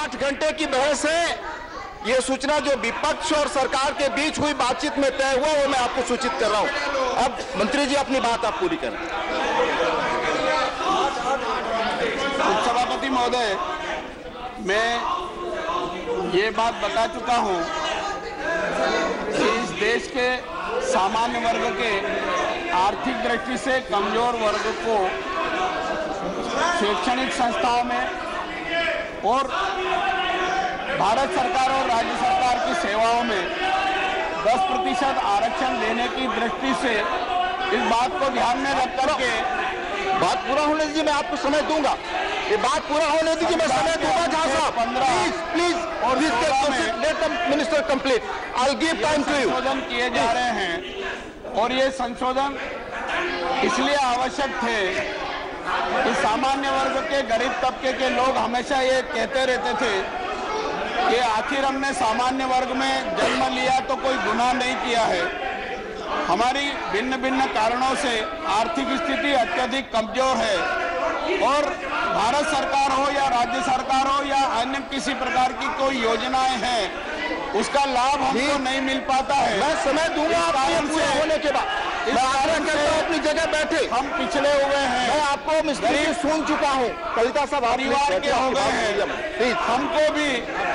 8 घंटे की बहस है। ये सूचना जो विपक्ष और सरकार के बीच हुई बातचीत में तय हुआ वो मैं आपको सूचित कर रहा हूं। अब मंत्री जी अपनी बात आप पूरी करें। सभापति महोदय, मैं ये बात बता चुका हूं कि इस देश के सामान्य वर्ग के आर्थिक दृष्टि से कमजोर वर्ग को शैक्षणिक संस्थाओं में और भारत सरकार और राज्य सरकार की सेवाओं में 10% आरक्षण देने की दृष्टि से इस बात को ध्यान में रख करके बात पूरा होने दीजिए, मैं आपको समय दूंगा। ये बात पूरा होने दीजिए, मैं समय दूंगा। झा साहब प्लीज और let the minister complete. I will give time to you. संशोधन किए जा रहे हैं और ये संशोधन इसलिए आवश्यक थे कि सामान्य वर्ग के गरीब तबके के लोग हमेशा ये कहते रहते थे कि आखिर हमने सामान्य वर्ग में जन्म लिया तो कोई गुनाह नहीं किया है। हमारी भिन्न भिन्न कारणों से आर्थिक स्थिति अत्यधिक कमजोर है और भारत सरकार हो या राज्य सरकार हो या अन्य किसी प्रकार की कोई योजनाएं हैं, उसका लाभ हमको नहीं मिल पाता है। मैं समय दूंगा आपको होने के बाद। मैं आग्रह करता हूं अपनी जगह बैठे। हम पिछड़े हुए हैं। मैं आपको मिस्त्री सुन चुका हूं। कविता साहब परिवार के हो गए हैं। हमको भी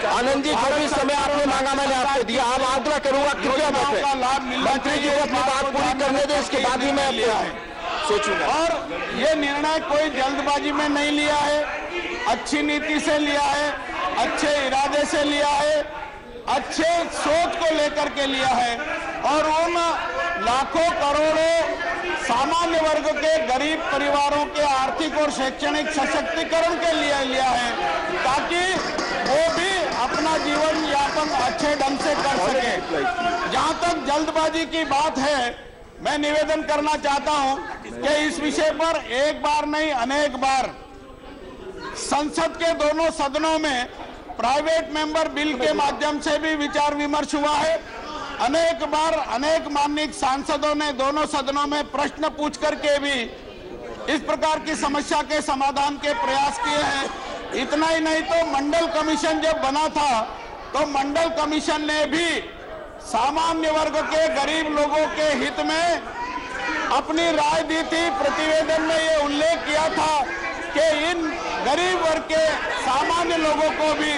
आनंद जी जो भी समय आपने मांगा मैंने आपको दिया। आप आग्रह करूंगा कृपया बैठे। का लाभ मिलना मंत्री जी को अपनी बात पूरी करने दें, इसके बाद ही मैं लिया है सोचूंगा। और ये निर्णय कोई जल्दबाजी में नहीं लिया है, अच्छी नीति से लिया है, अच्छे इरादे से लिया है, अच्छे सोच को लेकर के लिया है और उन लाखों करोड़ों सामान्य वर्ग के गरीब परिवारों के आर्थिक और शैक्षणिक सशक्तिकरण के लिए लिया है ताकि वो भी अपना जीवन यापन अच्छे ढंग से कर सके। जहां तक जल्दबाजी की बात है, मैं निवेदन करना चाहता हूं कि इस विषय पर एक बार नहीं अनेक बार संसद के दोनों सदनों में प्राइवेट मेंबर बिल के माध्यम से भी विचार विमर्श हुआ है। अनेक बार अनेक माननीय सांसदों ने दोनों सदनों में प्रश्न पूछ करके भी इस प्रकार की समस्या के समाधान के प्रयास किए हैं। इतना ही नहीं तो मंडल कमीशन जब बना था तो मंडल कमीशन ने भी सामान्य वर्ग के गरीब लोगों के हित में अपनी राय दी थी। प्रतिवेदन में ये उल्लेख किया था कि इन गरीब वर्ग के सामान्य लोगों को भी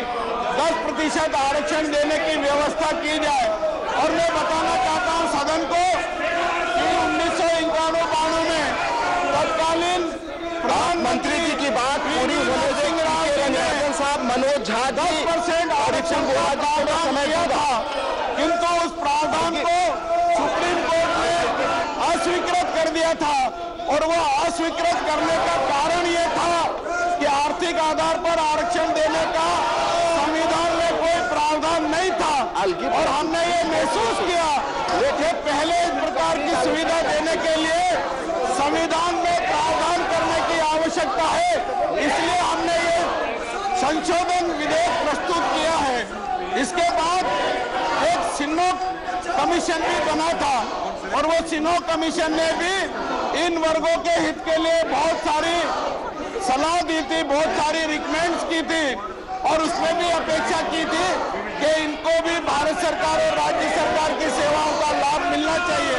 10% आरक्षण देने की व्यवस्था की जाए। और मैं बताना चाहता हूं सदन को कि 1991-92 में तत्कालीन प्रधानमंत्री जी की बात पूरी होने दें। साहब मनोज झा 10% आरक्षण का प्रावधान किया था, किंतु उस प्रावधान को सुप्रीम कोर्ट ने अस्वीकृत कर दिया था और वो अस्वीकृत करने का कारण ये था कि आर्थिक आधार पर आरक्षण देने का संविधान में कोई प्रावधान नहीं था और हमने ये महसूस किया कि पहले इस प्रकार की सुविधा देने के लिए संविधान में प्रावधान करने की आवश्यकता है, इसलिए हमने ये संशोधन विधेयक प्रस्तुत किया है। इसके बाद एक सिन्हो कमीशन भी बना था और वो सिन्हो कमीशन ने भी इन वर्गों के हित के लिए बहुत सारी सलाह दी थी, बहुत सारी रिकमेंड्स की थी और उसमें भी अपेक्षा की थी कि इनको भी भारत सरकार और राज्य सरकार की सेवाओं का लाभ मिलना चाहिए।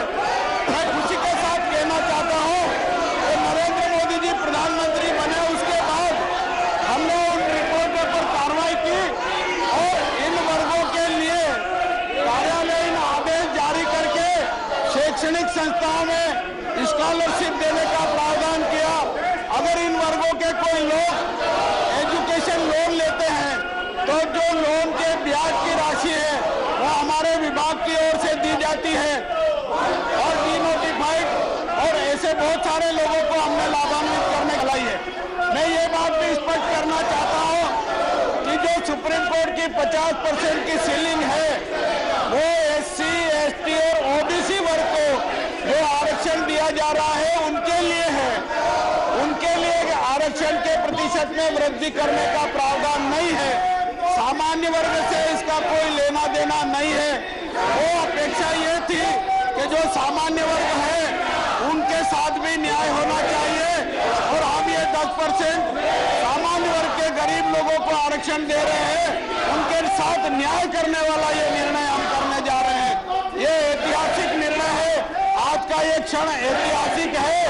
मैं खुशी के साथ कहना चाहता हूं कि नरेंद्र मोदी जी प्रधानमंत्री बने उसके बाद हमने उन रिपोर्टों पर कार्रवाई की और इन वर्गों के लिए कार्यालयीन आदेश जारी करके शैक्षणिक संस्थाओं में स्कॉलरशिप देने का प्रावधान किया। अगर इन वर्गों के कोई लोग एजुकेशन लोन लेते हैं तो जो लोन के ब्याज की राशि है वो हमारे विभाग की ओर से दी जाती है और डीनोटिफाइड और ऐसे बहुत सारे लोगों को हमने लाभान्वित करने के लिए है। मैं ये बात भी स्पष्ट करना चाहता हूं कि जो सुप्रीम कोर्ट की 50% की सीलिंग है वो SC, ST और OBC वर्ग को जो आरक्षण दिया जा रहा है उनके लिए है। उनके लिए आरक्षण के प्रतिशत में वृद्धि करने का प्रावधान नहीं है। सामान्य वर्ग से इसका कोई लेना देना नहीं है। वो अपेक्षा ये थी कि जो सामान्य वर्ग है उनके साथ भी न्याय होना चाहिए। और हम ये 10% सामान्य वर्ग के गरीब लोगों को आरक्षण दे रहे हैं, उनके साथ न्याय करने वाला ये निर्णय हम करने जा रहे हैं। ये ऐतिहासिक निर्णय है, आज का ये क्षण ऐतिहासिक है।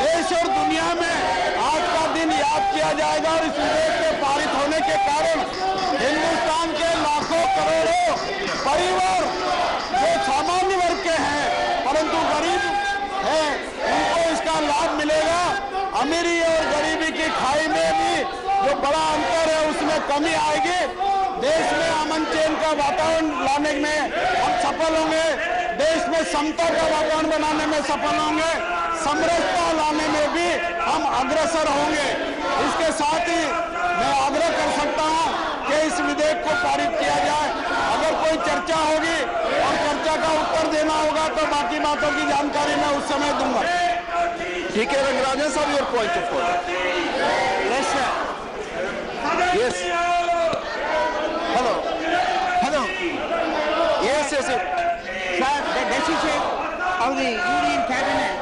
देश और दुनिया में आज का दिन याद किया जाएगा और इस विधेयक के पारित होने के कारण हिंदुस्तान के लाखों करोड़ों परिवार जो सामान्य वर्ग के हैं परंतु गरीब हैं, उनको इसका लाभ मिलेगा। अमीरी और गरीबी की खाई में भी जो बड़ा अंतर है उसमें कमी आएगी। देश में अमन चैन का वातावरण लाने में हम सफल होंगे, देश में समता का वातावरण बनाने में सफल होंगे, समरसता लाने में भी हम अग्रसर होंगे। इसके साथ ही मैं आग्रह कर सकता हूं कि इस विधेयक को पारित किया जाए। अगर कोई चर्चा होगी और चर्चा का उत्तर देना होगा तो बाकी बातों की जानकारी मैं उस समय दूंगा। ठीक है रंगराजन साहब, your point of order. Yes. Hello. Yes. Sir, the decision of the Union Cabinet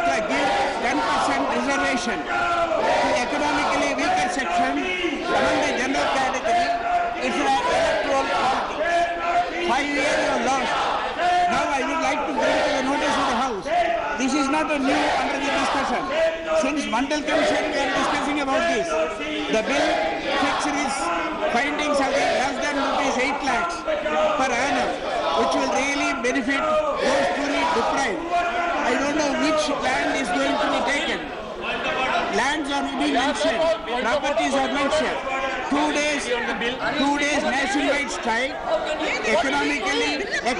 to give 10% reservation to economically weaker section among the general category is an electoral politics. 5 years you have lost. Now I would like to bring to the notice of the House. This is not a new under the discussion. Since Mandal Commission we are discussing about this. The bill fixes its findings of less than rupees 8 lakhs per annum, which will really benefit those truly deprived. I don't know which land is going to be taken. Lands are being mentioned, properties are mentioned. 2 days nationwide strike, economically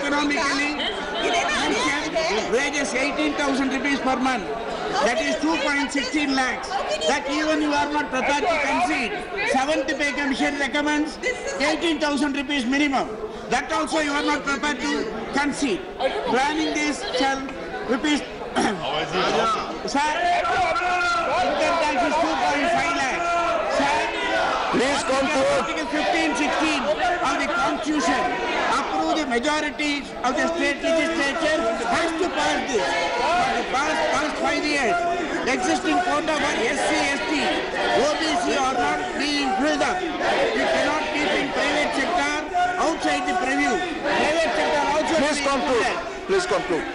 mentioned wages 18,000 rupees per month. That is 2.16 lakhs. That even you are not prepared to concede. 7th Pay Commission recommends 18,000 rupees minimum. That also you are not prepared to concede. Planning this shall rupees. Sir, income tax is 2.5 lakhs. Sir, Please come forward. Article 15, 16 of the Constitution approve the majority of the state legislature has to pass this. For the past 5 years, the existing quota for SC, ST, OBC are not being filled up. We cannot keep in private sector outside the preview. Private sector also Please conclude. Please conclude.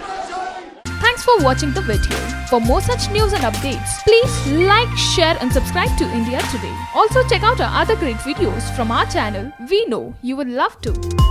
Thanks for watching the video. For more such news and updates, please like, share and subscribe to India Today. Also check out our other great videos from our channel. We know you will love to.